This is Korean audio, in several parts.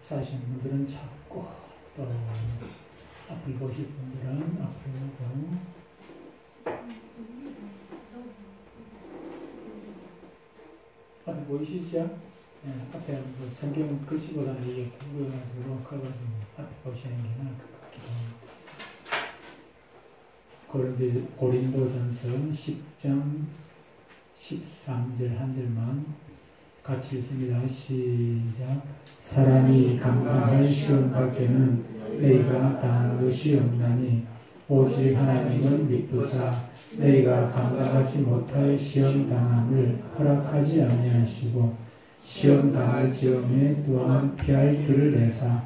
찾으시는 분들은 찾고, 또 앞을 보실 분들은 앞을 보고, 앞에 보이시죠? 네, 앞에 뭐 성경 글씨보다는 이게 굵어가지고 커가지고 앞에 보시는 게 나을 것 같기도 합니다. 고린도전서 10장 13절 한 절만 같이 읽습니다. 시작. 사람이 감당할 시험 밖에는 너희가 당한 것이 없나니 오직 하나님은 미쁘사 너희가 감당하지 못할 시험 당함을 허락하지 아니하시고 시험 당할 즈음에 또한 피할 길을 내사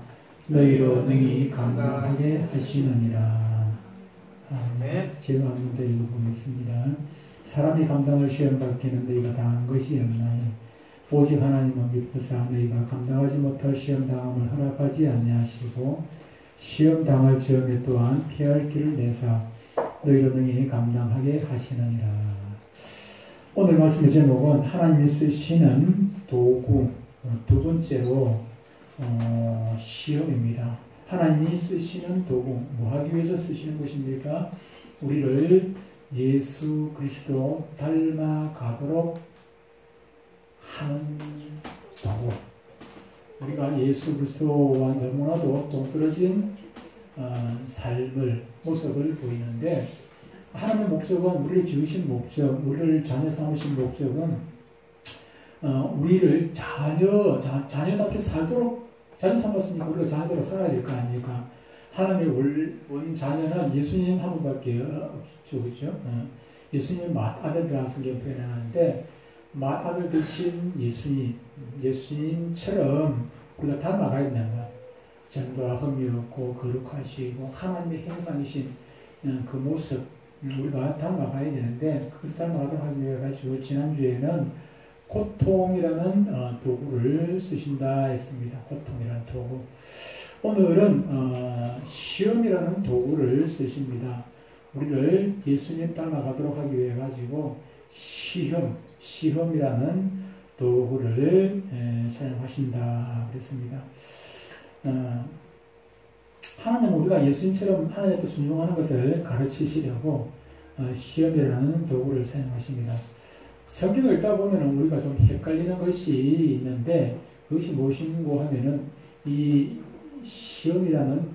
너희로 능히 감당하게 하시느니라. 아멘. 제가 한번 더 읽어보겠습니다. 사람이 감당할 시험 밖에는 너희가 당한 것이 없나니 오직 하나님은 미쁘사 너희가 감당하지 못할 시험 당함을 허락하지 아니하시고 시험 당할 즈음에 또한 피할 길을 내사 너희로 능히 감당하게 하시느니라. 오늘 말씀의 제목은 하나님이 쓰시는 도구, 두 번째로 시험입니다. 하나님이 쓰시는 도구, 뭐 하기 위해서 쓰시는 것입니까? 우리를 예수 그리스도 닮아가도록 하는 도구. 우리가 예수 그리스도와 너무나도 동떨어진 삶을, 모습을 보이는데 하나님의 목적은, 우리를 지으신 목적, 우리를 자녀 삼으신 목적은 우리를 자녀답게 살도록, 자녀 삼았으니까 우리가 자녀로 살아야 될 거 아닙니까? 하나님의 원 자녀는 예수님 한 분밖에 없죠, 그죠? 예수님 맏아들이라는 성경 표현하는데 맏아들 대신 예수님처럼 우리가 닮아가야 된다는 거예요. 전도와 흠이 없고 거룩하시고 하나님의 형상이신 그 모습, 우리가 닮아가야 되는데 그것을 닮아가도록 하기 위해 가지고 지난주에는 고통이라는 도구를 쓰신다 했습니다. 고통이라는 도구. 오늘은 시험이라는 도구를 쓰십니다. 우리를 예수님 닮아가도록 하기 위해 가지고 시험이라는 도구를 사용하신다 그랬습니다. 하나님은 우리가 예수님처럼 하나님 앞에 순종하는 것을 가르치시려고 시험이라는 도구를 사용하십니다. 성경을 읽다 보면 우리가 좀 헷갈리는 것이 있는데 그것이 무엇인고 하면은 이 시험이라는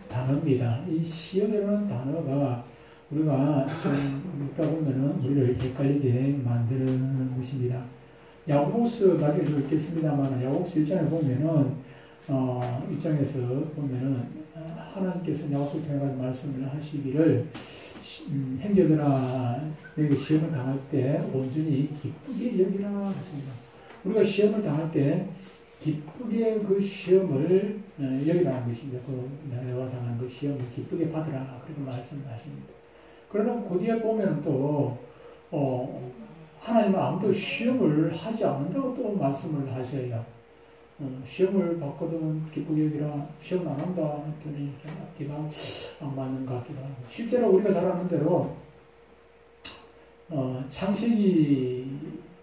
단어입니다. 이 시험이라는 단어가 우리가 좀 읽다 보면은 우리를 헷갈리게 만드는 것입니다. 야고보서 나중에 좀 읽겠습니다만 야고보서 1장에 보면은 1장에서 보면은 하나님께서 야고보를 통해 말씀을 하시기를 형제들아 너희가 시험을 당할 때 온전히 기쁘게 여기라 했습니다. 우리가 시험을 당할 때 기쁘게 그 시험을 여기라는 것입니다. 그 내가 당한 그 시험을 기쁘게 받으라 그렇게 말씀하십니다. 그러나 그 뒤에 보면 또 하나님은 아무도 시험을 하지 않는다고 또 말씀을 하셔요. 시험을 받거든 기쁘게 여기라. 시험 안 한다 했더니 앞뒤가 안 맞는 것 같기도 하고. 실제로 우리가 잘 아는 대로 창세기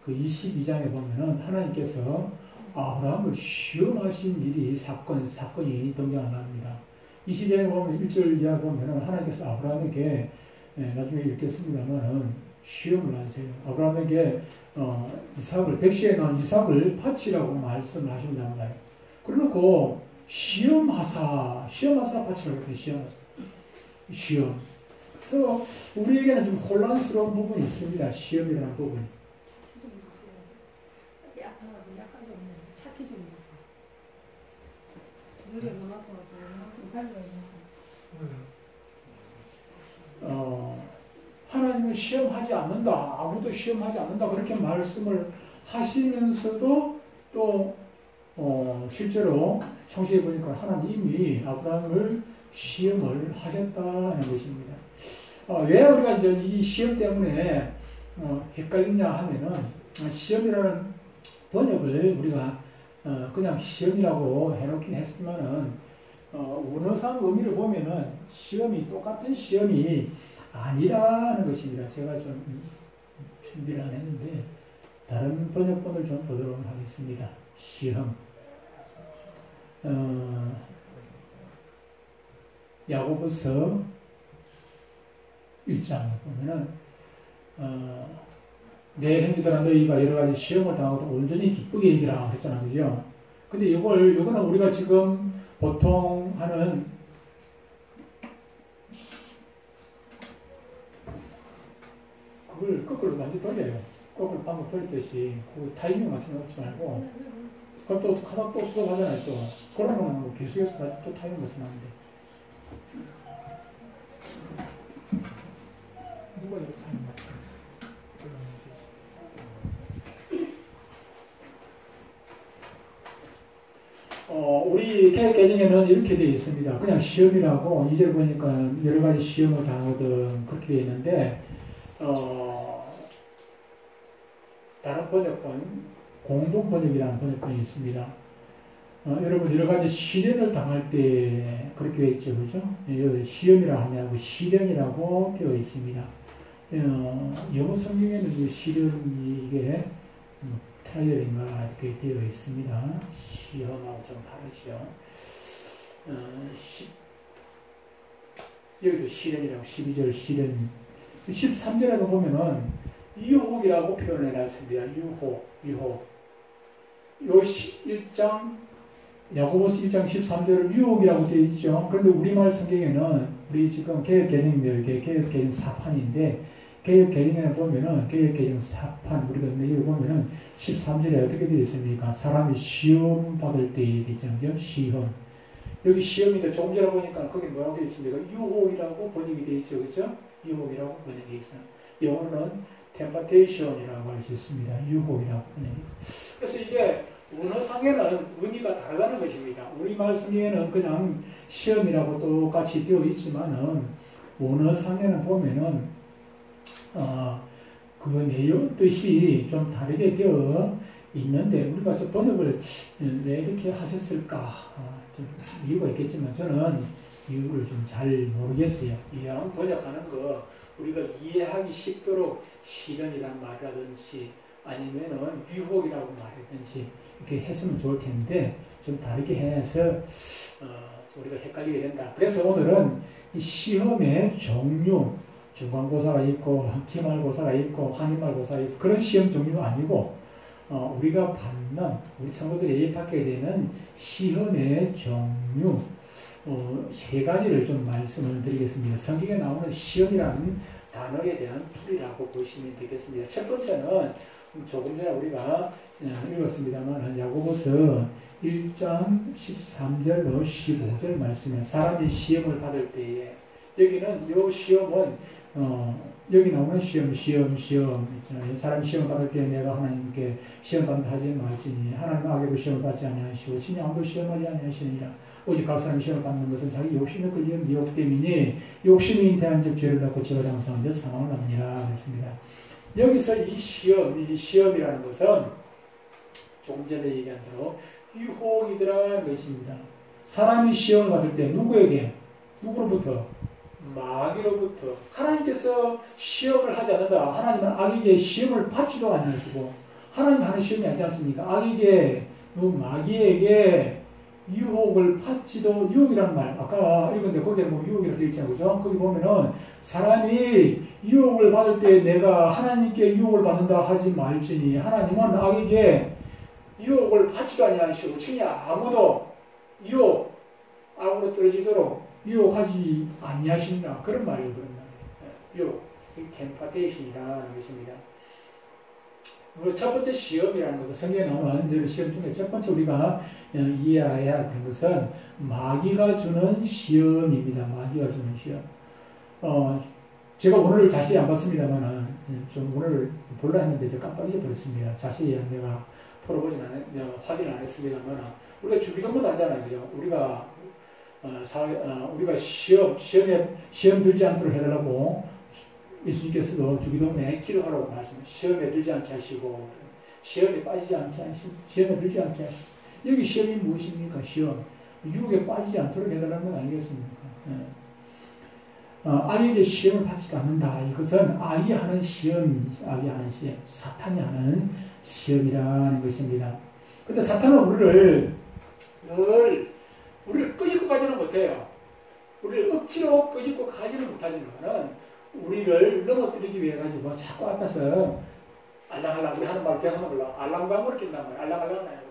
그 22장에 보면은 하나님께서 아브라함을 시험하신 일이 사건이 등장합니다. 22장에 보면 1절 이하 보면은 하나님께서 아브라함에게 나중에 읽겠습니다만은 시험을 하세요. 아브라함에게 백시에 낳은 이삭을 바치라고 말씀을 하신단 말이에요. 그러고 시험하사 바치라고 해요. 시험. 그래서 우리에게는 좀 혼란스러운 부분이 있습니다. 시험이라는 부분이. 하나님은 시험하지 않는다. 아무도 시험하지 않는다. 그렇게 말씀을 하시면서도 또 실제로 창세기에 보니까 하나님이 아브라함을 시험을 하셨다는 것입니다. 왜 우리가 이제 이 시험 때문에 헷갈리냐 하면은 시험이라는 번역을 우리가 그냥 시험이라고 해놓긴 했지만은 원어상 의미를 보면은 시험이 똑같은 시험이 아니라는 것입니다. 제가 좀 준비를 안 했는데 다른 번역본을 좀 보도록 하겠습니다. 시험. 야고보서 1장에 보면은 내 형제들아 너희가 여러 가지 시험을 당하고도 온전히 기쁘게 이기라 했잖아, 그죠? 근데 요거는 우리가 지금 보통 하는 그걸 거꾸로 완전 돌려요. 거꾸로 방금 돌리듯이 그 타이밍 맞춰 놓지 말고 그럼 또 하나 또 수업하잖아요. 또 그런 거는 뭐 계속해서 또 타이밍 맞춰 나는데 누가 이렇게 타이밍 맞춰? 우리 개정에는 이렇게 되어 있습니다. 그냥 시험이라고 이제 보니까 여러 가지 시험을 당하거든 그렇게 되어 있는데 다른 번역본 공동 번역이라는 번역본이 있습니다. 여러분 여러 가지 시련을 당할 때 그렇게 되어 있죠, 그죠? 시험이라 하냐고 시련이라고 되어 있습니다. 영어 성경에는 그 시련이 이게 트라이얼인가 이렇게 되어 있습니다. 시험하고 좀 다르죠. 여기도 시련이라고 12절 시련 13절에 보면은 유혹이라고 표현해놨습니다. 유혹. 요 1장 야고보서 1장 13절을 유혹이라고 되어 있죠. 그런데 우리말 성경에는 우리 지금 개역 개정인데요. 이게 개역 개정 4판인데 개역 개정에 보면은 개역 개정 4판 우리가 여기 보면은 13절에 어떻게 되어 있습니까? 사람이 시험 받을 때에 되죠. 시험. 여기 시험인데 조금 전에 보니까 거기 뭐라고 되어 있습니까? 유혹이라고 번역이 되어 있죠. 그죠? 유혹이라고 번역이 있어요. 영어로는 temptation이라고 할 수 있습니다. 유혹이라고 번역이 있어요. 그래서 이게 언어상에는 의미가 다르다는 것입니다. 우리말 성경에는 그냥 시험이라고 똑같이 되어 있지만은 언어상에는 보면은 그 내용 뜻이 좀 다르게 되어 있는데 우리가 저 번역을 왜 이렇게 하셨을까 좀 이유가 있겠지만 저는 이유를 좀 잘 모르겠어요. 이왕 번역하는 거 우리가 이해하기 쉽도록 시련이란 말이라든지 아니면은 유혹이라고 말하든지 이렇게 했으면 좋을 텐데 좀 다르게 해서 우리가 헷갈리게 된다. 그래서 오늘은 이 시험의 종류 중간고사가 있고 기말고사가 있고 한인말고사가 있고 그런 시험 종류가 아니고 우리가 받는 우리 성도들이 예입하게 되는 시험의 종류 세 가지를 좀 말씀을 드리겠습니다. 성경에 나오는 시험이라는 단어에 대한 풀이라고 보시면 되겠습니다. 첫 번째는 조금 전에 우리가 읽었습니다만 야고보서 1장 13절로 15절 말씀에 사람이 시험을 받을 때에 여기는 이 시험은 여기 나오는 시험 있잖아요. 사람이 시험 받을 때 내가 하나님께 시험 받는다 하지 말지니 하나님 악에도 시험을 받지 아니하시고 친히 아무도 시험하지 아니하시느니라. 오직 각 사람이 시험을 받는 것은 자기 욕심에 끌리는 미혹 때문이니 욕심이 잉태한 즉 죄를 받고 죄가 장성한 즉 사망을 받느니라 했습니다. 여기서 이 시험이라는 것은 조금 전에 얘기한 대로 유혹이더라는 것입니다. 사람이 시험을 받을 때 누구에게? 누구로부터? 마귀로부터. 하나님께서 시험을 하지 않는다. 하나님은 악에게 시험을 받지도 않으시고 하나님 하는 시험이 아니지 않습니까? 악에게 마귀에게 유혹을 받지도 유혹이라는 말 아까 읽었는데 거기에 보면 유혹이라고 되어 있잖아요. 그죠? 거기 보면은 사람이 유혹을 받을 때 내가 하나님께 유혹을 받는다 하지 말지니 하나님은 악에게 유혹을 받지도 아니하시고 친히 아무도 악으로 떨어지도록 유혹하지 아니하시니라 그런 말이에요. 그런 말이에요. 유혹, 템파테이션이라는 것입니다. 첫 번째 시험이라는 것은 성경에 나오는 시험 중에 첫 번째 우리가 이해해야 하는 것은 마귀가 주는 시험입니다. 마귀가 주는 시험. 제가 오늘 자세히 안 봤습니다만은 좀 오늘 볼라 했는데 제가 깜빡 잊어버렸습니다. 자세히 내가 풀어보진 확인 안 했습니다만 우리가 주기도문도 하잖아요. 그죠? 우리가 시험 들지 않도록 해달라고 예수님께서도 주기도문에 기도하라고 말씀하시고 시험에 들지 않게 하시고 시험에 빠지지 않게 하시고 시험에 들지 않게 하시고 여기 시험이 무엇입니까? 시험 유혹에 빠지지 않도록 해달라는 건 아니겠습니까? 악에게 시험을 받지도 않는다. 이것은 악이 하는 시험, 사탄이 하는 시험이라는 것입니다. 근데 사탄은 우리를 끄집고 가지는 못해요. 우리를 억지로 끄집고 가지는 못하지만은 우리를 넘어뜨리기 위해 가지고 자꾸 앞에서 알랑알랑 우리 하는 말 계속 하면 알랑방으로 낀단 말이야. 알랑알랑 나요.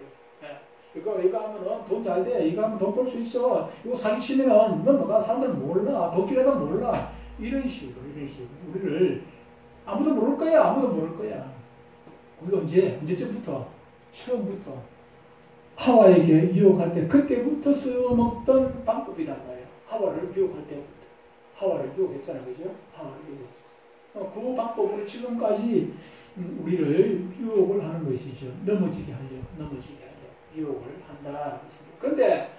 이거 하면은 돈 잘 돼. 이거 하면 돈 벌 수 있어. 이거 사기치면은 넘어가. 사람들 몰라. 도끼라도 몰라. 이런 식으로. 우리를 아무도 모를 거야. 우리가 언제쯤부터? 처음부터 하와에게 유혹할 때 그때부터 써먹던 방법이란 말이에요. 하와를 유혹할 때부터. 하와를 유혹했잖아요. 그죠? 하와를 유혹. 그 방법으로 지금까지 우리를 유혹을 하는 것이죠. 넘어지게 하려. 유혹을 한다. 그런데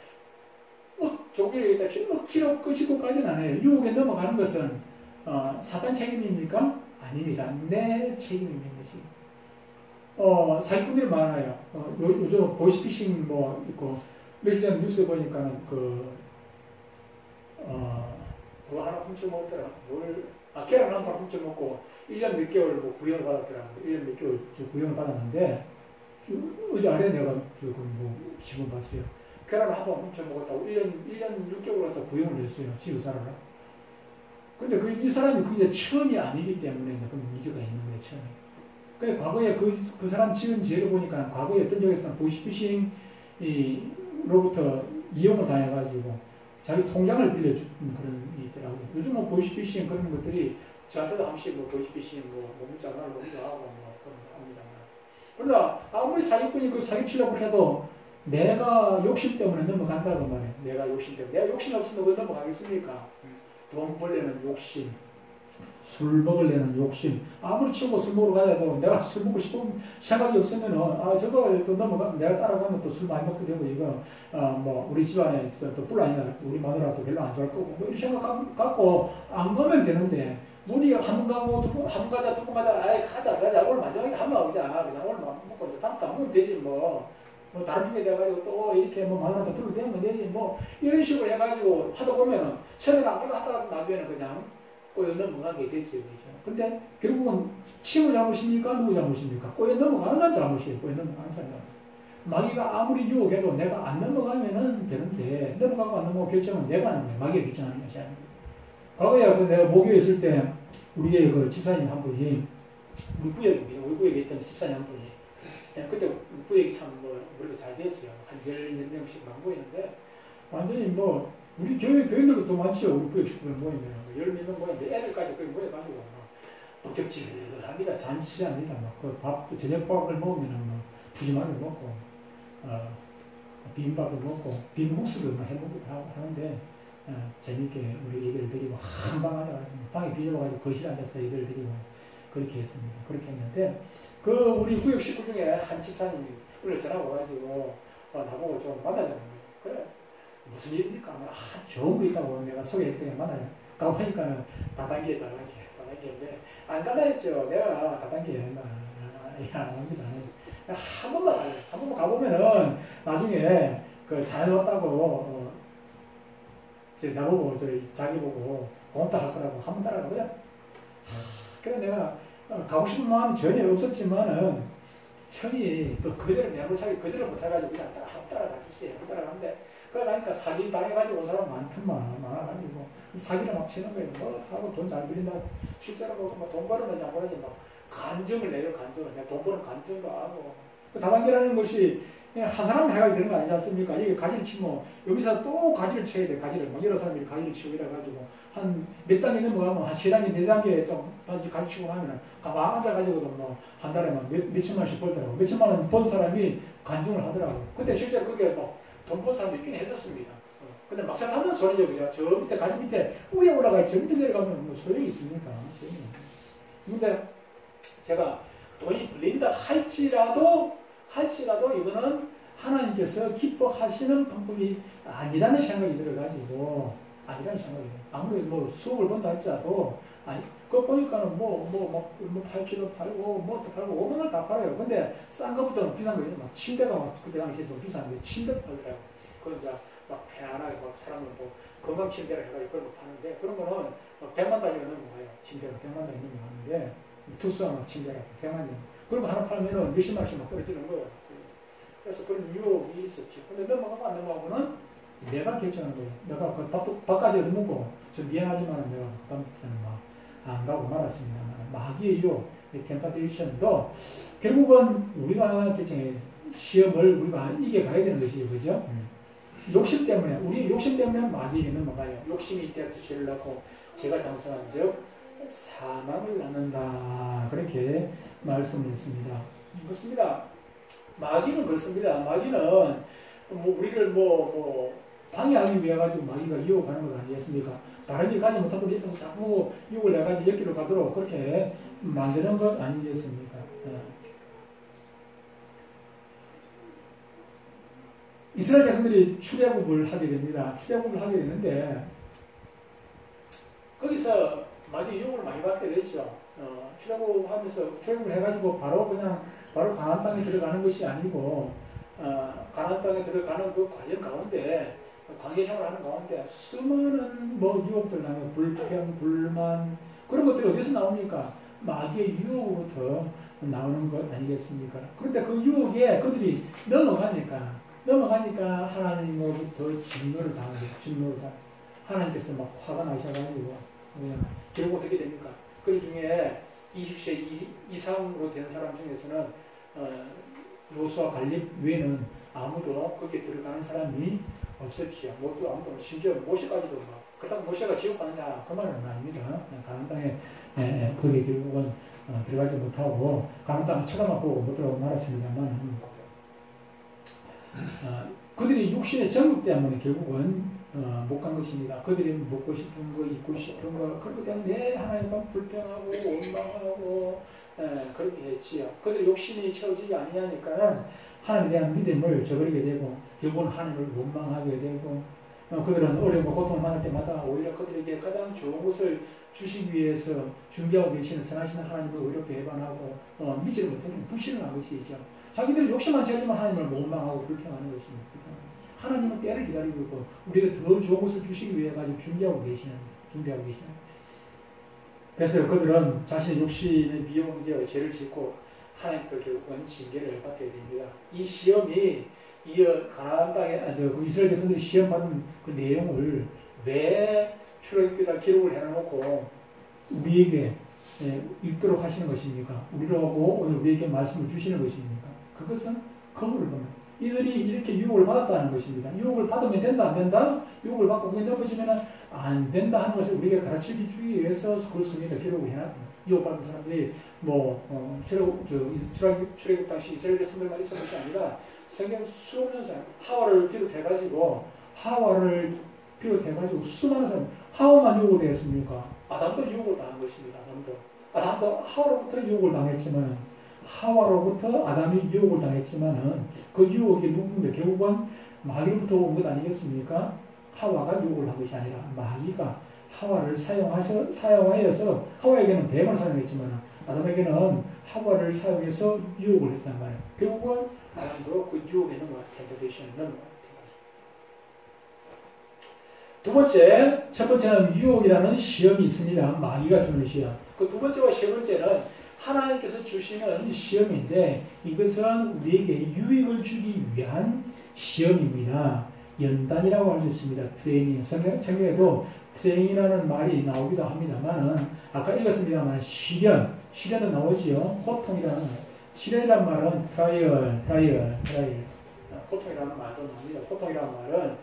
종교에 억지로 끄집고 가지는 않아요. 유혹에 넘어가는 것은 사탄 책임입니까? 아닙니다. 내 책임인 것이. 사기꾼들이 많아요. 요즘 보이스피싱 뭐 있고 며칠 전에 뉴스 보니까는 그거 하나 훔쳐먹었더라. 계란 한 번 훔쳐먹고 1년 몇 개월 뭐 구형을 받았더라고요. 1년 몇 개월 구형을 받았는데 어제 아래 내가 지금 봤어요. 계란을 한 번 훔쳐 먹었다고 1년 6개월 갖다 구형을 했어요. 지우 살아라. 근데 이 사람이 그게 처음이 아니기 때문에 이제 그 문제가 있는 거예요, 처음에. 그래, 과거에 그 사람 지은 죄를 보니까 과거에 어떤 적에서는 보이스피싱으로부터 이용을 당해가지고 자기 통장을 빌려준 그런 게 있더라고요. 요즘은 보이스피싱 그런 것들이 저한테도 한 번씩 보이스피싱 문자 하나를 오기도 하고 그런 거 합니다. 그러나 아무리 사기꾼이 그 사기치려고 해도 내가 욕심 때문에 넘어간다고 말해. 내가 욕심 없으면 왜 넘어가겠습니까? 돈 벌려는 욕심, 술 먹으려는 욕심. 아무리 치고 술 먹으러 가야 되고 내가 술 먹고 싶은 생각이 없으면은 저거 또 넘어가 내가 따라가면 또 술 많이 먹게 되고 이거 우리 집안에 또 뿔라니나 우리 마누라도 별로 안 좋아할 거고 뭐 이런 생각 갖고 안 가면 되는데. 우리 한 번 가고 두 번 가자. 가자. 오늘 마지막에 한 번 가자. 그냥 오늘 먹고 이제 다음 먹으면 되지 뭐 다른 핑계 대가지고 또 이렇게 마누라한테 둘러대면 되지 이런 식으로 해가지고 하다 보면은 처음에는 안 하다가 나중에는 그냥 꼬여 넘어가게 되죠. 그죠? 근데 결국은 친구 잘못입니까? 누구 잘못입니까? 꼬여 넘어가는 사람 잘못이에요. 꼬여 넘어가는 사람 잘못. 마귀가 아무리 유혹해도 내가 안 넘어가면은 되는데 넘어가고 안 넘어가고 결정은 내가 하는 거예요. 마귀가 결정하는 것이 아니고. 과거에 내가 모교에 있을 때 우리의 그 집사님 한 분이 우리 구역에 있던 집사님 한 분이 그때 구역이 참 우리가 잘 되었어요. 한 10몇 명씩 막 모이는데 완전히 우리 교인들도 더 많죠. 우리 구역 식구들 모이면 10몇 명 모이는데 애들까지 거기 모여가지고 북적지근합니다. 잔치합니다. 밥도 저녁밥을 먹으면 푸짐하게 먹고 비빔밥도 먹고 비빔국수도 해먹기도 하는데 재밌게 우리 예배를 드리고 한방 앉아가지고 방에 비좁아가지고 거실에 앉아서 예배를 드리고 그렇게 했습니다. 그렇게 했는데 우리 구역 식구 중에 한 집사님이 우리를 전화가 와가지고 나보고 좀 만나자는 거예요. 그래 무슨 일입니까? 좋은 거 있다고 내가 소개했더니 만나자. 가보니까는 다단계인데 안 갈라했죠. 내가 다단계 안 합니다. 한 번만 가요. 한 번만 가보면은 나중에 잘 왔다고 나보고 자기 보고 고맙다 할 거라고 한 번 따라가보자. 그래 내가 가고 싶은 마음이 전혀 없었지만은 천이 또 그대로 매몰차게 그대로 못해가지고 그냥 따라가줬어요. 따라가는데 그러니까 사기 당해가지고 온 사람 많아가지고 사기를 막 치는 거예요. 하고 돈 잘 빌린다. 실제로 돈 벌었는지 안 벌었는지 간증을 내요. 내가 돈 버는 간증도 하고 다단계라는 것이 그냥 한 사람 해가지고 되는 거 아니지 않습니까? 이게 가지를 치면 여기서 또 가지를 쳐야 돼. 여러 사람들이 가지를 치고 이래가지고 한 몇 단계 넘어가면 한 3단계, 4단계 좀 가지 치고 나면은 가만 앉아가지고도 한 달에 몇천만 원씩 벌더라고. 몇천만 원 번 사람이 간증을 하더라고. 근데 실제로 그게 돈 번 사람도 있긴 했었습니다. 근데 막상 하는 소리죠. 그죠? 저 밑에 가지 밑에 위에 올라가 저 밑에 내려가면 소용이 있습니까? 근데 제가 돈이 불린다 할지라도 이거는 하나님께서 기뻐하시는 방법이 아니라는 생각이 들어가지고 아무리 수억을 번다 할지라도 그거 보니까는 8kg 팔고 5만 원 다 팔아요. 근데 싼 것부터는 비싼 거 있는 침대가 그때 당시에 좀 비싼 게 침대 팔더라고. 그 이제 막 편안하게 막 사람을 뭐 건강 침대를 해가지고 그런 거 파는데 그런 거는 100만 단위가 넘어가요. 침대가 100만 단위 넘어가는데 특수한 침대라고 100만 단위. 그런 거 하나 팔면은 몇십만 원씩 막 떨어지는 거예요. 그래서 그런 유혹이 있었죠. 근데 넘어가고 안 넘어가고는 내가 결정하는 거예요. 내가 그 밥까지 얻어먹고 좀 미안하지만 내가 그다음부터는 막 안 가고 말았습니다. 마귀의 유혹, 템타테이션도 결국은 우리가 결정해 시험을 우리가 이겨가야 되는 것이죠. 그죠? 욕심 때문에, 우리 욕심 때문에 마귀에게 넘어가요. 욕심이 이때 죄를 낳고 제가 장사한 즉 사망을 낳는다. 그렇게 말씀을 했습니다. 그렇습니다. 마귀는 그렇습니다. 마귀는 뭐 우리를 방해하기 위해 가지고 마귀가 유혹하는 것 아니겠습니까? 다른 일 가지 못하고 옆에서 자꾸 유혹을 내가지고 옆길로 가도록 그렇게 만드는 것 아니겠습니까? 이스라엘 백성들이 출애굽을 하게 됩니다. 출애굽을 하게 되는데 거기서 마귀 유혹을 많이 받게 되죠. 출애굽을 해가지고 바로 가나안 땅에 들어가는 것이 아니고 가나안 땅에 들어가는 그 과정 가운데 관계 생활을 하는 가운데 수많은 유혹들 나오면 불평, 불만 그런 것들이 어디서 나옵니까? 마귀의 유혹으로부터 나오는 것 아니겠습니까? 그런데 그 유혹에 그들이 넘어가니까 하나님으로부터 진노를 당하게 하나님께서 막 화가 나셔가지고 결국 어떻게 됩니까? 그 중에 20세 이상으로 된 사람 중에서는 요수아 갈렙 외에는 아무도 거기에 들어가는 사람이 없었지요. 아무도 심지어 모세까지도 그렇다고 모세가 지옥 가느냐 그 말은 아닙니다. 가나안 땅에 거기에 결국은 들어가지 못하고 가나안 땅 쳐다만 보고 못 들어가고 말았습니다만 그들이 육신의 정욕 때문에 결국은 못 간 것입니다. 그들이 먹고 싶은 거, 입고 싶은 거 그런 것 때문에 하나님과 불평하고 원망하고 그렇게 했지요. 그들이 욕심이 채워지지 아니하니까 하나님에 대한 믿음을 저버리게 되고 결국은 하나님을 원망하게 되고 그들은 어려움과 고통을 만날 때마다 오히려 그들에게 가장 좋은 것을 주시기 위해서 준비하고 계시는 선하신 하나님을 오히려 배반하고 믿지 못하는 불신을 한 것이죠. 자기들이 욕심만 채우지만 하나님을 원망하고 불평하는 것입니다. 하나님은 때를 기다리고 있고 우리가 더 좋은 것을 주시기 위해 가지고 준비하고 계시는. 그래서 그들은 자신의 욕심의 비용을 되어 죄를 짓고 하나님께 결국은 징계를 받게 됩니다. 이 시험이 가나안 땅에 이스라엘 백성들이 시험 받은 그 내용을 왜 출애굽기에다 기록을 해놓고 우리에게 읽도록 하시는 것입니까? 우리라고 오늘 우리에게 말씀을 주시는 것입니까? 그것은 거부를 겁니다. 이들이 이렇게 유혹을 받았다는 것입니다. 유혹을 받으면 된다, 안 된다? 유혹을 받고 그게 넘어지면 안 된다 하는 것을 우리에게 가르치기 위해서 그렇습니다. 기록을 해놨다. 유혹받은 사람들이 출애굽 당시 이스라엘 백성들만 있었던 것이 아니라 성경 수많은 사람, 하와를 비롯해가지고 수많은 사람, 하와만 유혹을 되었습니까? 아담도 유혹을 당한 것입니다. 아담도 하와로부터 유혹을 당했지만 하와로부터 아담이 유혹을 당했지만은 그 유혹이 누구인데 결국은 마귀로부터 온 것 아니겠습니까? 하와가 유혹을 한 것이 아니라 마귀가 하와를 사용하여서 하와에게는 뱀을 사용했지만 아담에게는 하와를 사용해서 유혹을 했단 말이에요. 결국은 아담도 그 유혹에 넘어가 텐테이션에 넘어가. 첫 번째는 유혹이라는 시험이 있습니다. 마귀가 주는 시험. 그 두 번째와 세 번째는 하나님께서 주시는 시험인데 이것은 우리에게 유익을 주기 위한 시험입니다. 연단이라고 할 수 있습니다. 트레이닝. 성경에도 트레이닝이라는 말이 나오기도 합니다만 아까 읽었습니다만 시련도 나오지요. 고통이라는 시련이라는 말은 트라이얼. 고통이라는 말도 나옵니다. 고통이라는 말은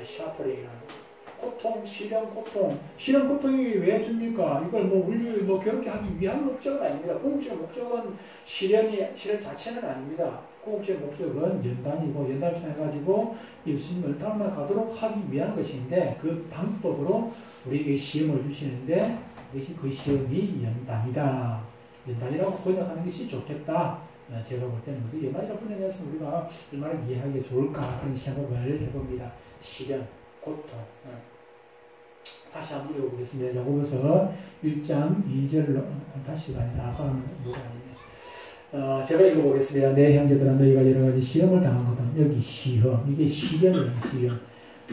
샤프링이라는 고통, 시련, 고통이 왜 줍니까? 이걸 우리를 괴롭게 하기 위한 목적은 아닙니다. 궁극적인 목적은 시련 자체는 아닙니다. 궁극적인 목적은 연단이고, 연단을 통해가지고 예수님을 닮아가도록 하기 위한 것인데, 그 방법으로 우리에게 시험을 주시는데, 그 시험이 연단이다. 연단이라고 번역하는 것이 좋겠다. 제가 볼 때는 연단이라고 번역해서 우리가 얼마나 이해하기가 좋을까 그런 생각을 해봅니다. 시련, 고통. 다시 한번 읽어보겠습니다. 야고보서 1장 2절로 다시가 아니라 아까는 뭐가 아니네. 제가 읽어보겠습니다. 내 형제들아 너희가 여러가지 시험을 당한 거다. 여기 시험, 이게 시련이라는 시험.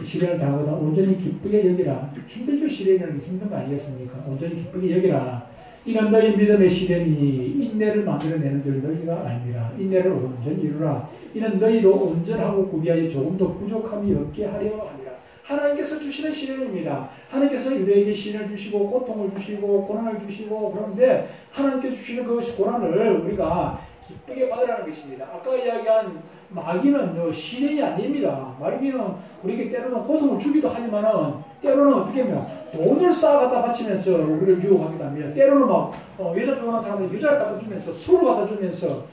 시련을 당하거든 온전히 기쁘게 여기라. 힘들죠. 시련이라는 게 힘든 거 아니겠습니까? 온전히 기쁘게 여기라. 이는 너희 믿음의 시련이 인내를 만들어내는 줄 너희가 알미라. 인내를 온전히 이루라. 이는 너희로 온전하고 구비하여 조금도 부족함이 없게 하려 함이라. 하나님께서 주시는 시련입니다. 하나님께서 우리에게 시련을 주시고 고통을 주시고 고난을 주시고 그런데 하나님께서 주시는 그 고난을 우리가 기쁘게 받으라는 것입니다. 아까 이야기한 마귀는 시련이 아닙니다. 마귀는 우리에게 때로는 고통을 주기도 하지만은 때로는 어떻게 하면 돈을 쌓아 갖다 바치면서 우리를 유혹하기도 합니다. 때로는 막 여자 좋아하는 사람들 여자를 갖다 주면서 술을 갖다 주면서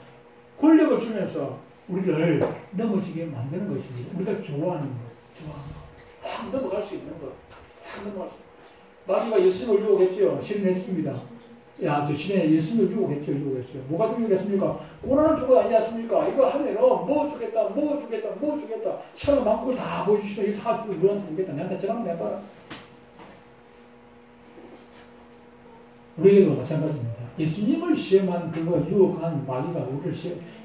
권력을 주면서 우리를 넘어지게 만드는 것입니다. 우리가 좋아하는 거, 확 넘어갈 수 있는 것, 확 넘어갈 수 있는 것. 마귀가 예수님을 유혹했죠. 실현했습니다. 야, 저 시대에 예수님을 유혹했죠. 뭐가 유혹했습니까? 고난을 주고 아니지 않습니까? 이거 하면은 뭐 주겠다. 처럼 만국을 다 보여주시면 이거 다 주고 너한테 주겠다. 내한테 저랑 내봐라. 우리에게도 마찬가지입니다. 예수님을 시험한 그거 유혹한 마귀가 우리를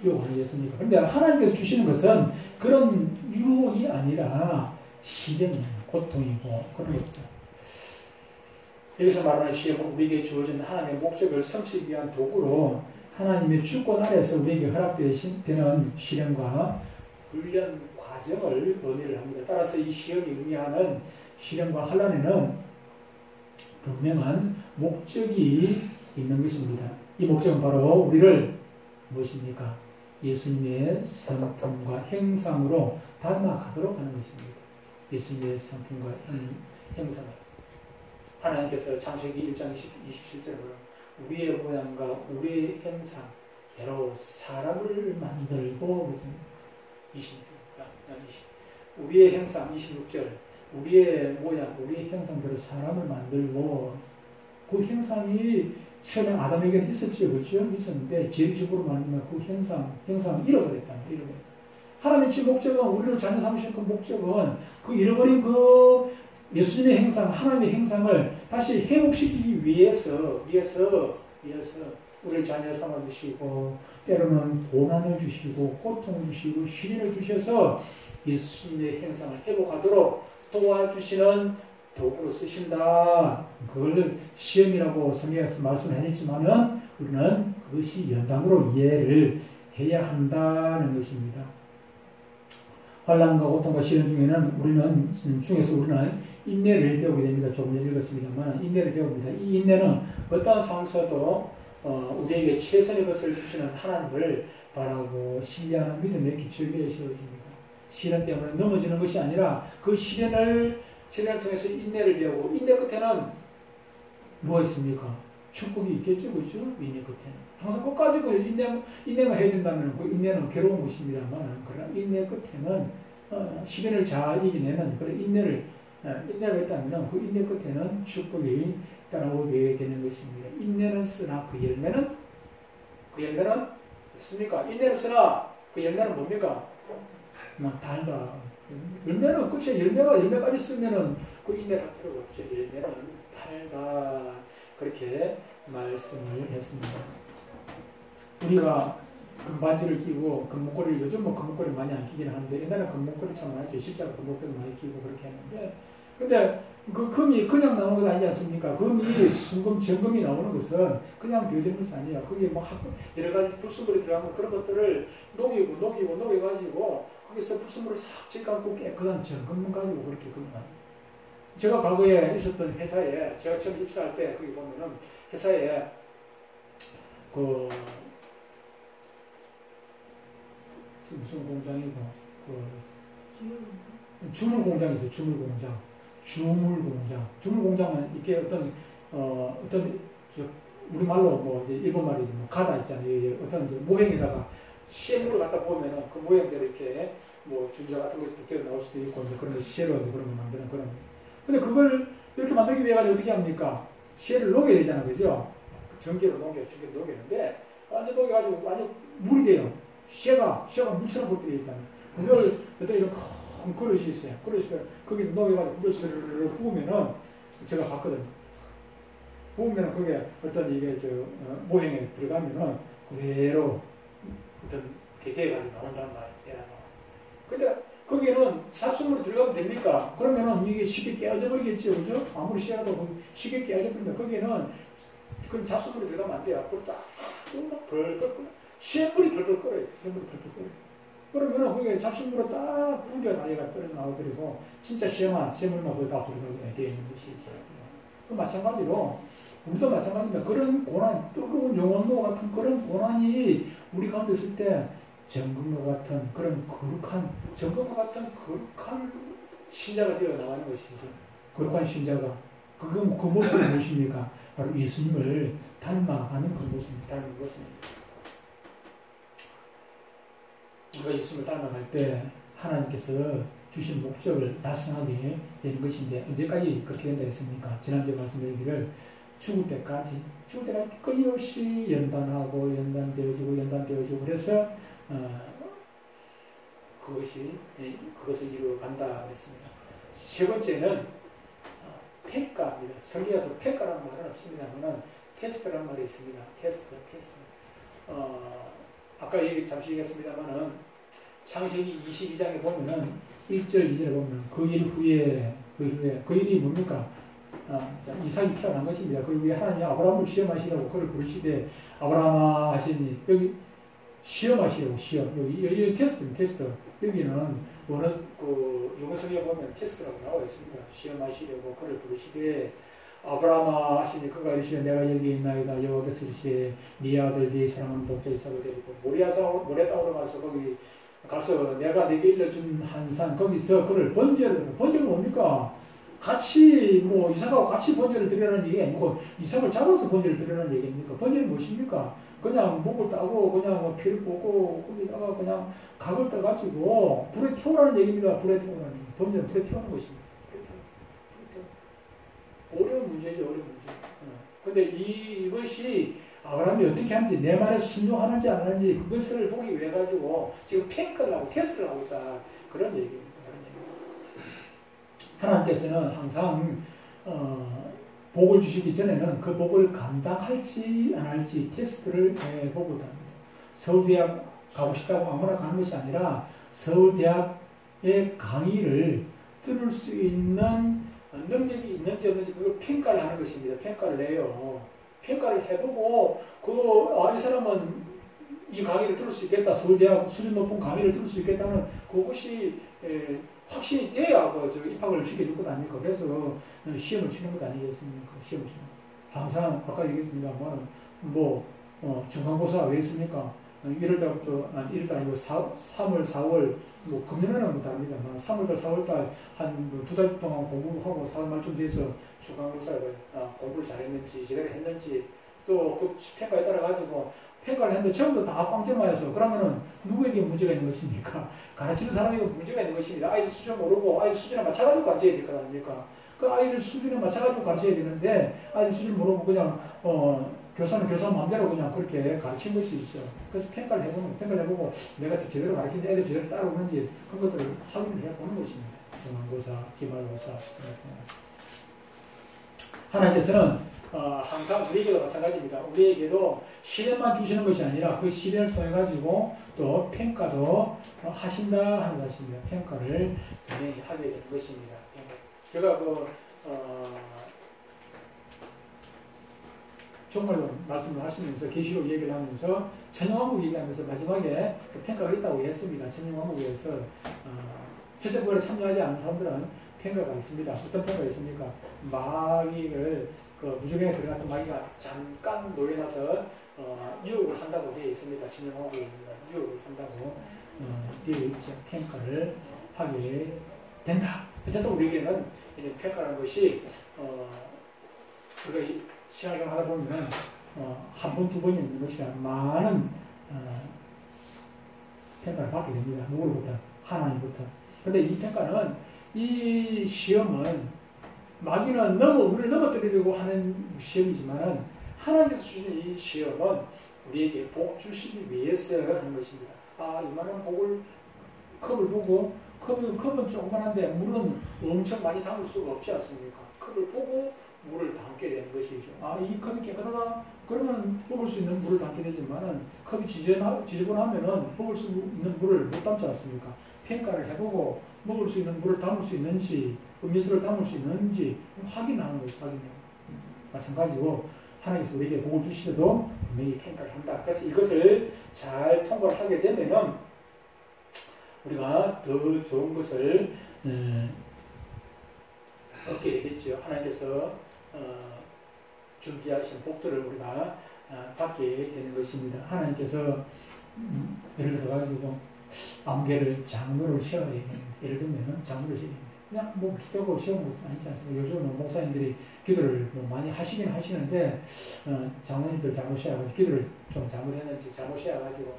유혹하겠습니까? 그런데 하나님께서 주시는 것은 그런 유혹이 아니라 시련이고 고통이고 그런 것들. 여기서 말하는 시험은 우리에게 주어진 하나님의 목적을 성취하기 위한 도구로 하나님의 주권 아래에서 우리에게 허락되는 시련과 훈련 과정을 의미를 합니다. 따라서 이 시험이 의미하는 시련과 환난에는 분명한 목적이 있는 것입니다. 이 목적은 바로 우리를 무엇입니까? 예수님의 성품과 형상으로 닮아가도록 하는 것입니다. 예수님의 성품과 형상. 하나님께서 창세기 1장 27절에 우리의 모양과 우리의 형상, 대로 사람을 만들고 26절, 우리의 형상 26절, 우리의 모양, 우리의 형상대로 사람을 만들고 그 형상이 처음에 아담에게는 있었죠, 그렇죠? 있었는데 죄집으로 만들면 그 형상을 잃어버렸다는 거예요. 하나님의 지 목적은 우리를 자녀 삼으신 그 목적은 그 잃어버린 그 예수님의 형상, 하나님의 형상을 다시 회복시키기 위해서 우리를 자녀 삼아주시고 때로는 고난을 주시고 고통을 주시고 시련을 주셔서 예수님의 형상을 회복하도록 도와주시는 도구로 쓰신다. 그걸 시험이라고 성경에서 말씀하셨지만은 우리는 그것이 연단으로 이해를 해야 한다는 것입니다. 환난과 고통과 시련 중에는 우리는 인내를 배우게 됩니다. 조금 전에 읽었습니다만 인내를 배웁니다. 이 인내는 어떠한 상황에서도 우리에게 최선의 것을 주시는 하나님을 바라고 신뢰하는 믿음의 기초에 세워집니다. 시련 때문에 넘어지는 것이 아니라 그 시련을 통해서 인내를 배우고 인내 끝에는 뭐가 있습니까? 축복이 있겠죠. 그렇죠? 인내 끝에는. 항상 끝까지 그 인내만 해야 된다면 그 인내는 괴로운 것입니다만 그러나 인내 끝에는 시련을 잘 이겨내는 그런 인내가 있다면 그 인내 끝에는 축복이 따라오게 되는 것입니다. 인내는 쓰나 그 열매는 있습니까? 인내는 쓰나 그 열매는 뭡니까? 달다. 열매는 끝에 열매까지 쓰면은 그 인내가 필요가 없죠. 열매는 달다. 그렇게 말씀을 했습니다. 우리가 금바지를 끼고 금목걸이를 요즘 금목걸이 많이 안 끼긴 하는데 옛날에 금목걸이 참 많이 끼고 십자가 금목걸이 많이 끼고 그렇게 했는데 근데 그 금이 그냥 나오는 것 아니지 않습니까? 금이 순금, 정금이 나오는 것은 그냥 되어지는 것이 아니에요. 거기에 뭐 여러 가지 불순물이 들어가면 그런 것들을 녹여가지고 거기서 불순물을 싹 찌감고 깨끗한 정금만 가지고 그렇게 금을 제가 과거에 있었던 회사에 제가 처음 입사할 때 거기 보면은 회사에 무슨 공장이고 주물 공장이 있어요. 주물 공장은 이렇게 어떤 우리 말로 뭐 이제 일본 말이 뭐 가다 있잖아요. 어떤 모형에다가 쇠물을 갖다 보면은 그 모형대로 이렇게 뭐 주자 같은 것이 뛰어 나올 수도 있고 그런 거 쇠로 그런 거 만드는 그런. 근데 그걸 이렇게 만들기 위해 가지고 어떻게 합니까? 쇠를 녹여야 되잖아, 그죠? 전기로 녹이는데 완전 녹여가지고 완전 물이 돼요. 쇠가 물처럼 그렇게 되어 있다는. 그걸 어떤 이런 큰 그릇이 있어요. 거기 녹여가지고 그걸 스르르 부으면은 제가 봤거든요. 부으면은 그게 어떤 이게 모형에 들어가면은 그대로 어떤 개개가지고 나온단 말이에요. 근데 거기에는 잡수물이 들어가면 됩니까? 그러면은 이게 쉽게 깨어져 버리겠죠, 그죠? 아무리 씨라도 쉽게 깨어져 버린다. 거기에는 그 잡수물이 들어가면 안 돼요. 그걸 딱 벌벌 끓여. 시험물이 벌벌 끓어요. 시험물이 벌벌 끓어요. 그러면은 거기에 잡수물로 딱 분리가 달려가 끓여 나와버리고 진짜 시험물만 거기 다 들어가게 되어 있는 것이죠. 그 마찬가지로 우리도 마찬가지입니다. 그런 고난, 뜨거운 영혼로 같은 그런 고난이 우리 가운데 있을 때 정금과 같은 그런 거룩한, 정금과 같은 거룩한 신자가 되어 나가는 것이죠. 거룩한 신자가. 그 모습이 무엇입니까? 바로 예수님을 닮아가는 그 모습입니다. 닮은 것입니다. 우리가 예수님을 닮아갈 때 하나님께서 주신 목적을 달성하게 되는 것인데 언제까지 그렇게 된다 했습니까? 지난주에 말씀드리기를 죽을 때까지 끊임없이 연단하고 연단되어지고 그래서 그것을 이루어간다 그랬습니다. 세 번째는 평가입니다. 성경에서 평가라는 말은 없습니다만 테스트라는 말이 있습니다. 테스트. 아까 잠시 얘기했습니다만은 창세기 22장에 보면은 1절, 2절에 보면 그 일 후에 그 일이 뭡니까? 이삭이 태어난 것입니다. 그 위에 하나님이 아브라함을 시험하시라고 그를 부르시되 아브라함아 하시니 여기 시험하시라고 여기 테스트. 여기는 영어성에 보면 테스트라고 나와 있습니다. 시험하시려고 그를 부르시되 아브라함아 하시니 그가 이르시되 내가 여기 있나이다. 여호와께서 이르시되 네 아들 네 사랑하는 독자 이삭을 데리고 모리아 땅으로 가서 거기 가서 내가 네게 일러준 한 산 거기서 그를 번제는 뭡니까? 같이 이삭하고 같이 번제를 드리라는 얘기 아니고 이삭을 잡아서 번제를 드리라는 얘기입니까? 번제는 무엇입니까? 그냥 목을 따고 그냥 피를 뽑고 거기다가 그냥 각을 떠가지고 불에 태우라는 얘기입니다. 불에 태우라는 얘기. 번제는 불에 태우는 것입니다. 어려운 문제죠. 어려운 문제. 근데 이것이 아브라함이 어떻게 하는지 내 말에 순종하는지 안 하는지 그것을 보기 위해 가지고 지금 평가를 하고 테스트를 하고 있다. 그런 얘기입니다. 하나님께서는 항상 복을 주시기 전에는 그 복을 감당할지 안 할지 테스트를 해보고자 합니다. 서울대학 가고 싶다고 아무나 가는 것이 아니라 서울대학의 강의를 들을 수 있는 능력이 있는지 없는지 그걸 평가를 하는 것입니다. 평가를 내요. 평가를 해보고 이 사람은 이 강의를 들을 수 있겠다. 서울대학 수준 높은 강의를 들을 수 있겠다는 그것이 확신이 돼야 입학을 시켜줄 것 아닙니까? 그래서 시험을 치는 것 아니겠습니까? 시험을 치는 것. 항상 아까 얘기했습니다만 중간고사 왜 했습니까? 1월달부터 1월달 아니고 3월, 4월 금년에는 다릅니다만 3월달, 4월달 한 2달 동안 공부하고 4월 말쯤 돼서 중간고사를 공부를 잘했는지 제대로 했는지 또 그 평가에 따라 가지고 평가를 했는데 전부 다 빵점 맞아서 그러면은 누구에게 문제가 있는 것입니까? 가르치는 사람에게 문제가 있는 것입니다. 아이들 수준 모르고 아이들 수준에 맞춰가지고 가르쳐야 될 거 아닙니까? 그 아이들 수준에 맞춰가지고 가르쳐야 되는데 아이들 수준 모르고 그냥 교사는 교사 마음대로 그냥 그렇게 가르친 것이 있죠. 그래서 평가를 해보고 내가 제대로 가르치는데 애들 제대로 따라오는지 그런 것들을 확인을 해보는 것입니다. 중간고사, 기말고사. 하나님께서는 항상 우리에게도 마찬가지입니다. 우리에게도 시련만 주시는 것이 아니라 그 시련을 통해 가지고 또 평가도 하신다 하는 것입니다. 평가를 분명히 하게 되는 것입니다. 제가 정말로 말씀을 하시면서 계시록 얘기를 하면서 천연왕국 얘기하면서 마지막에 그 평가가 있다고 했습니다. 천연왕국에서 첫째 부활에 참여하지 않은 사람들은 평가가 있습니다. 어떤 평가가 있습니까? 마귀를 무적행에 들어갔던 마귀가 잠깐 놀려놔서 유혹을 한다고 되어 있습니다. 천연왕국입니다. 유혹을 한다고 되어 있죠. 평가를 하게 된다. 어쨌든 우리에게는 평가라는 것이 우리가 신앙생활 하다 보면 한 번, 두 번이 있는 것이 아니라 많은 평가를 받게 됩니다. 누구로부터? 하나님부터. 그런데 이 평가는, 이 시험은 마귀는 우리를 넘어뜨리려고 하는 시험이지만은 하나님께서 주신 이 시험은 우리에게 복 주시기 위해서 하는 것입니다. 이만한 컵을 보고 컵은 조그만한데 물은 엄청 많이 담을 수가 없지 않습니까? 컵을 보고 물을 담게 되는 것이죠. 이 컵이 깨끗하다? 그러면 먹을 수 있는 물을 담게 되지만은 컵이 지저분하면은 먹을 수 있는 물을 못 담지 않습니까? 평가를 해보고 먹을 수 있는 물을 담을 수 있는지 음료수를 담을 수 있는지 확인하는 거예요. 확인해요. 마찬가지로 하나님께서 우리에게 복을 주시더라도 분명히 평가를 한다. 그래서 이것을 잘 통과를 하게 되면은 우리가 더 좋은 것을 얻게 되겠죠. 하나님께서 준비하신 복들을 우리가 받게 되는 것입니다. 하나님께서 예를 들어가지고 암개를 장로를 시험해야 됩니다. 예를 들면 장로를 시험합니다. 그냥 뭐 기도하고 시험 것 아니지 않습니까? 요즘은 목사님들이 기도를 뭐 많이 하시긴 하시는데 장로님들 장로 시험하고 기도를 좀 잘못했는지 잘못 시험가지고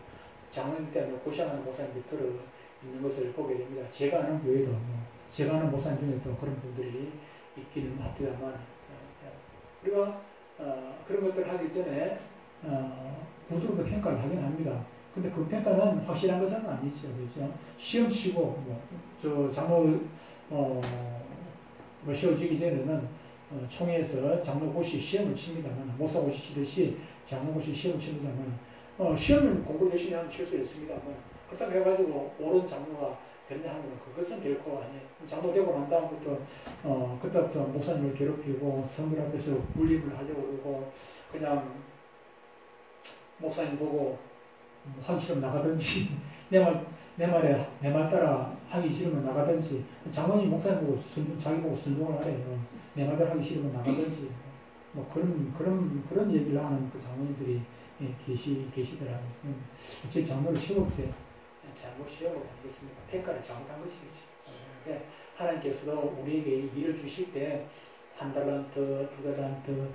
장로님 때문에 고생하는 목사님들이 들어 있는 것을 보게 됩니다. 제가 아는 교회도 제가 아는 목사님 중에도 그런 분들이 있기는 합니다만 우리가 그런 것들을 하기 전에 구두로도 평가를 하긴 합니다. 근데 그 평가는 확실한 것은 아니죠. 그렇죠? 시험 치고 저 장로 시험지기 전에는 총회에서 장로고시 시험을 칩니다만 목사고시 치듯이 장로고시 시험을 칩니다만 시험을 공부를 열심히 하면 칠 수 있습니다만 그렇다고 해가지고 옳은 장로가 됐냐 하면 그것은 결코 아니에요. 장로 되고 난 다음부터 그때부터 목사님을 괴롭히고 성들 앞에서 군림을 하려고 그러고 그냥 목사님 보고 하기 싫으면 나가든지 내 말 따라 하기 싫으면 나가든지 장로님 목사님 보고 자기 보고 순종을 하래요. 내 말대로 하기 싫으면 나가든지 뭐 그런 얘기를 하는 그 장로님들이 계시더라고요. 제 장로를 시험할 때 잘못 시험을 하겠습니까? 평가를 잘못한 것이죠. 그런데 하나님께서도 우리에게 일을 주실 때 1달란트, 2달란트,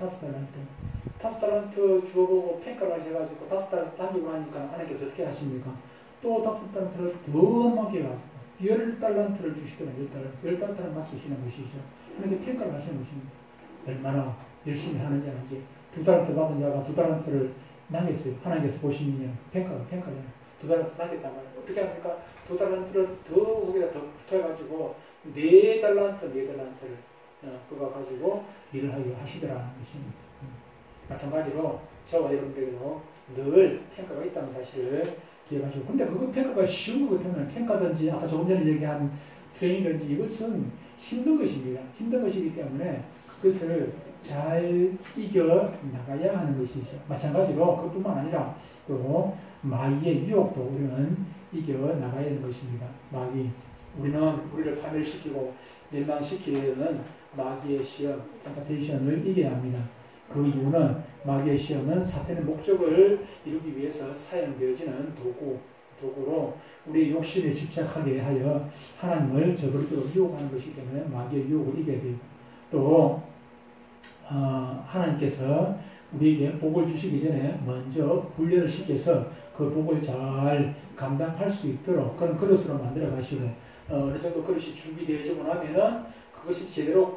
5달란트 주어보고 평가를 하셔가지고 5달란트 당기고 나니까 하나님께서 어떻게 하십니까? 또 5달란트를 더 맡겨가지고 10달란트를 주시더라고요. 10달란트를 맡기시는 것이죠. 하나님께 평가를 하시는 것입니다. 얼마나 열심히 하느냐 이제 2달란트 받은 자가 2달란트를 남겼어요. 하나님께서 보시면 평가잖아요. 2달란트 남겼단 말이에요. 어떻게 합니까? 2달란트를 더 거기다 더 붙여가지고 4달란트를 그거 가지고 일을 하게 하시더라는 것입니다. 마찬가지로 저와 여러분들에게도 늘 평가가 있다는 사실을 기억하시고 근데 그거 평가가 쉬운 것 같으면 평가든지 아까 조금 전에 얘기한 트레이닝든지 이것은 힘든 것입니다. 힘든 것이기 때문에 그것을 잘 이겨 나가야 하는 것이죠. 마찬가지로 그뿐만 아니라 또 마귀의 유혹도 우리는 이겨 나가야 하는 것입니다. 마귀 우리는 우리를 파멸시키고 멸망시키는 마귀의 시험, 템퍼테이션을 이겨야 합니다. 그 이유는 마귀의 시험은 사탄의 목적을 이루기 위해서 사용되어지는 도구로 우리의 욕심에 집착하게 하여 하나님을 저버리도록 유혹하는 것이기 때문에 마귀의 유혹을 이겨야 되고 또 하나님께서 우리에게 복을 주시기 전에 먼저 훈련을 시켜서 그 복을 잘 감당할 수 있도록 그런 그릇으로 만들어 가시고 어느 정도 그릇이 준비되어지고 나면은 그것이 제대로